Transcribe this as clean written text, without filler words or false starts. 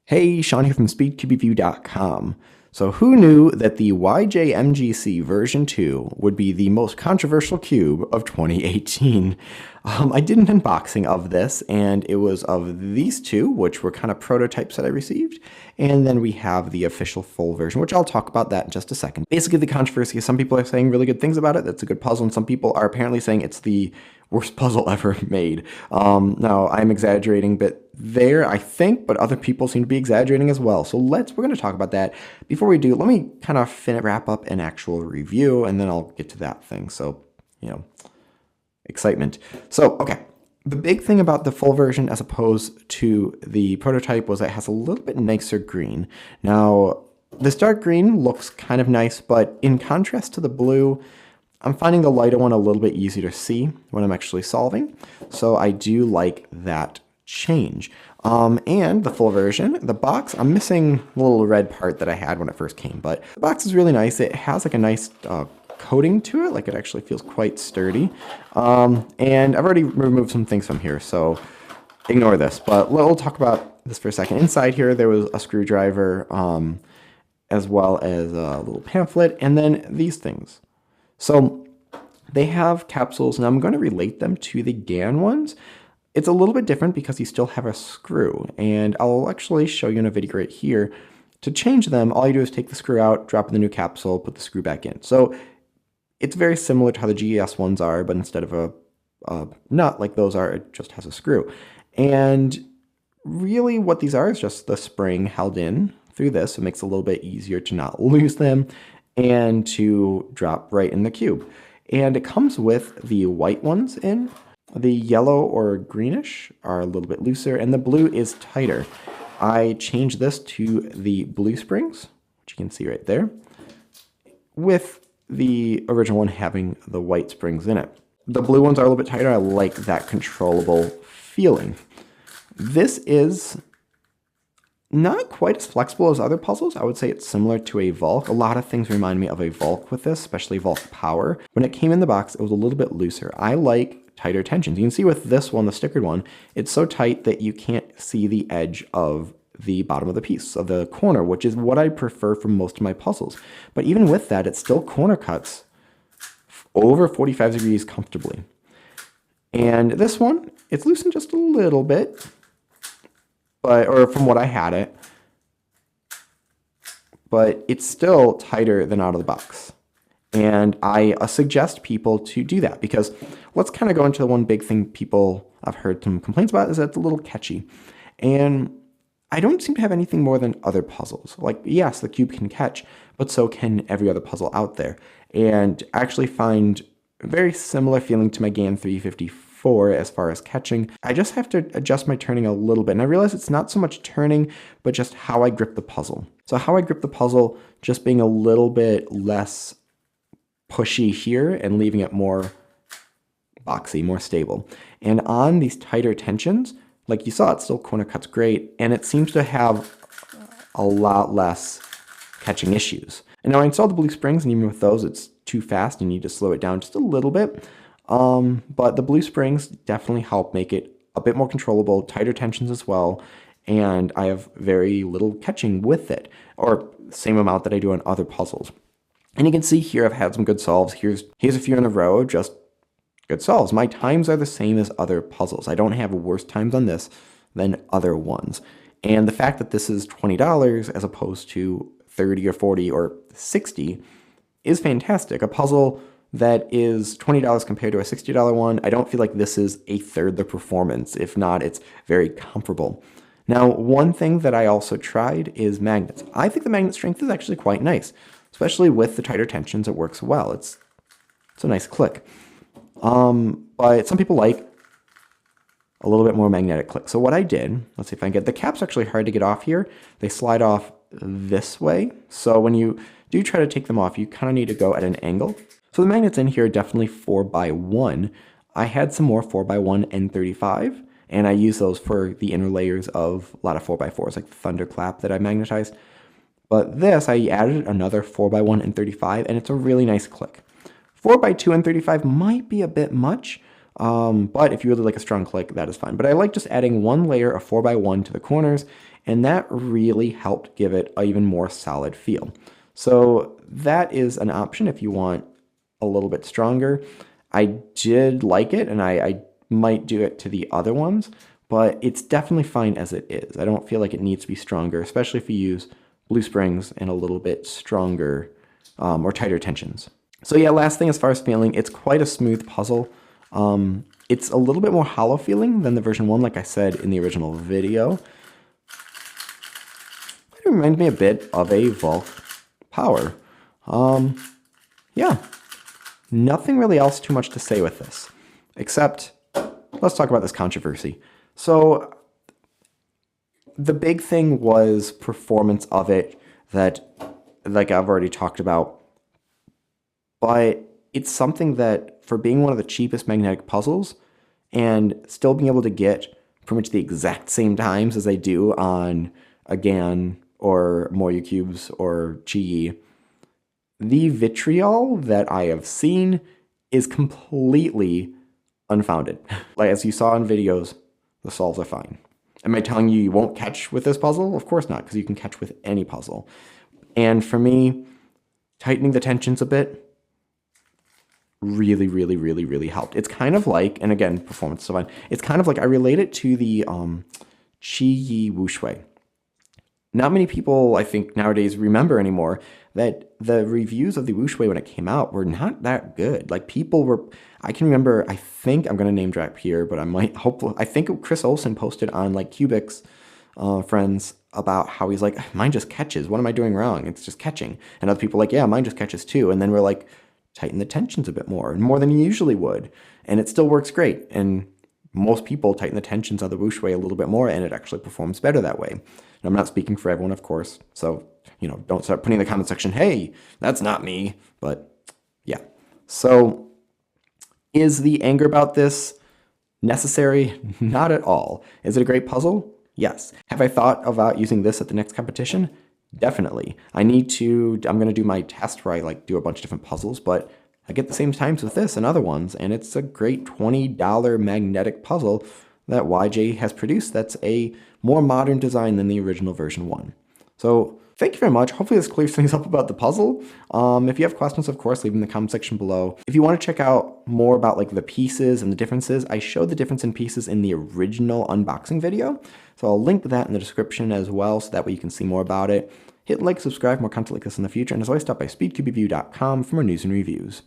Hey, Sean here from SpeedCubeReview.com. So who knew that the MGC version 2 would be the most controversial cube of 2018? I did an unboxing of this, and it was of these two, which were kind of prototypes that I received, and then we have the official full version, which I'll talk about that in just a second. Basically, the controversy is some people are saying really good things about it, that's a good puzzle, and some people are apparently saying it's the worst puzzle ever made. Now, I'm exaggerating a bit there, I think, but other people seem to be exaggerating as well. So we're going to talk about that. Before we do, let me kind of wrap up an actual review, and then I'll get to that thing. So, excitement. So, okay. The big thing about the full version as opposed to the prototype was that it has a little bit nicer green. Now, this dark green looks kind of nice, but in contrast to the blue, I'm finding the lighter one a little bit easier to see when I'm actually solving. So I do like that change. And the full version, the box, I'm missing the little red part that I had when it first came, but the box is really nice. It has like a nice coating to it, like it actually feels quite sturdy. And I've already removed some things from here, so ignore this, but we'll talk about this for a second. Inside here, there was a screwdriver, as well as a little pamphlet, and then these things. So they have capsules, and I'm going to relate them to the GAN ones. It's a little bit different because you still have a screw, and I'll actually show you in a video right here. To change them, all you do is take the screw out, drop in the new capsule, put the screw back in. So it's very similar to how the GES ones are, but instead of a nut like those are, it just has a screw. And really what these are is just the spring held in through this. It makes it a little bit easier to not lose them and to drop right in the cube. And it comes with the white ones in. The yellow or greenish are a little bit looser, and the blue is tighter. I changed this to the blue springs, which you can see right there, with the original one having the white springs in it. The blue ones are a little bit tighter. I like that controllable feeling. This is not quite as flexible as other puzzles. I would say it's similar to a Volk. A lot of things remind me of a Volk with this, especially Volk Power. When it came in the box, it was a little bit looser. I like tighter tensions. You can see with this one, the stickered one, it's so tight that you can't see the edge of the bottom of the piece, of the corner, which is what I prefer for most of my puzzles. But even with that, it still corner cuts over 45 degrees comfortably. And this one, it's loosened just a little bit, or from what I had it, but it's still tighter than out of the box. And I suggest people to do that, because let's kind of go into the one big thing I've heard some complaints about is that it's a little catchy. And I don't seem to have anything more than other puzzles. Like, yes, the cube can catch, but so can every other puzzle out there. And I actually find a very similar feeling to my GAN 354 as far as catching. I just have to adjust my turning a little bit. And I realize it's not so much turning, but just how I grip the puzzle. So how I grip the puzzle, just being a little bit less pushy here and leaving it more boxy, more stable. And on these tighter tensions, like you saw, it still corner cuts great, and it seems to have a lot less catching issues. And now I installed the blue springs, and even with those, it's too fast. You need to slow it down just a little bit. But the blue springs definitely help make it a bit more controllable, tighter tensions as well, and I have very little catching with it, or the same amount that I do on other puzzles. And you can see here I've had some good solves. Here's a few in a row, just good solves. My times are the same as other puzzles. I don't have worse times on this than other ones. And the fact that this is $20 as opposed to 30 or 40 or 60 is fantastic. A puzzle that is $20 compared to a $60 one, I don't feel like this is a third the performance. If not, it's very comparable. Now, one thing that I also tried is magnets. I think the magnet strength is actually quite nice, especially with the tighter tensions. It works well. It's a nice click. But some people like a little bit more magnetic click. So what I did, let's see if I can get, the cap's actually hard to get off here. They slide off this way. So when you do try to take them off, you kind of need to go at an angle. So the magnets in here are definitely 4x1. I had some more 4x1 N35, and I use those for the inner layers of a lot of 4x4s, like the Thunderclap that I magnetized. But this, I added another 4x1 N35, and it's a really nice click. 4x2 N35 might be a bit much, But if you really like a strong click, that is fine. But I like just adding one layer of 4x1 to the corners, and that really helped give it an even more solid feel. So that is an option if you want a little bit stronger. I did like it, and I might do it to the other ones, but it's definitely fine as it is. I don't feel like it needs to be stronger, especially if you use blue springs and a little bit stronger or tighter tensions. So yeah, last thing as far as feeling, it's quite a smooth puzzle. It's a little bit more hollow feeling than the version 1, like I said in the original video. It reminds me a bit of a Volk Power. Yeah, nothing really else too much to say with this, except let's talk about this controversy. So the big thing was performance of it that, like I've already talked about, but it's something that for being one of the cheapest magnetic puzzles and still being able to get pretty much the exact same times as they do on a GAN or Moyu Cubes or Chi, the vitriol that I have seen is completely unfounded. Like, as you saw in videos, the solves are fine. Am I telling you won't catch with this puzzle? Of course not, because you can catch with any puzzle. And for me, tightening the tensions a bit really helped. It's kind of like, and again, performance is so fine, it's kind of like, I relate it to the Chi Wuxue. Not many people, I think, nowadays remember anymore that the reviews of the Wuxue when it came out were not that good. Like, people were, I can remember, I think, I'm going to name drop here, but I might, hopefully, I think Chris Olsen posted on, like, Cubics friends about how he's like, mine just catches. What am I doing wrong? It's just catching. And other people are like, yeah, mine just catches too. And then we're like, tighten the tensions a bit more, and more than you usually would. And it still works great. And most people tighten the tensions on the Wuxue a little bit more, and it actually performs better that way. And I'm not speaking for everyone, of course. So, you know, don't start putting in the comment section, hey, that's not me. But yeah. So is the anger about this necessary? Not at all. Is it a great puzzle? Yes. Have I thought about using this at the next competition? Definitely. I'm going to do my test where I like do a bunch of different puzzles, but I get the same times with this and other ones, and it's a great $20 magnetic puzzle that YJ has produced that's a more modern design than the original version 1. So thank you very much. Hopefully this clears things up about the puzzle. If you have questions, of course, leave them in the comment section below. If you want to check out more about like the pieces and the differences, I showed the difference in pieces in the original unboxing video. So I'll link that in the description as well, so that way you can see more about it. Hit like, subscribe, more content like this in the future, and as always, stop by speedcubeview.com for more news and reviews.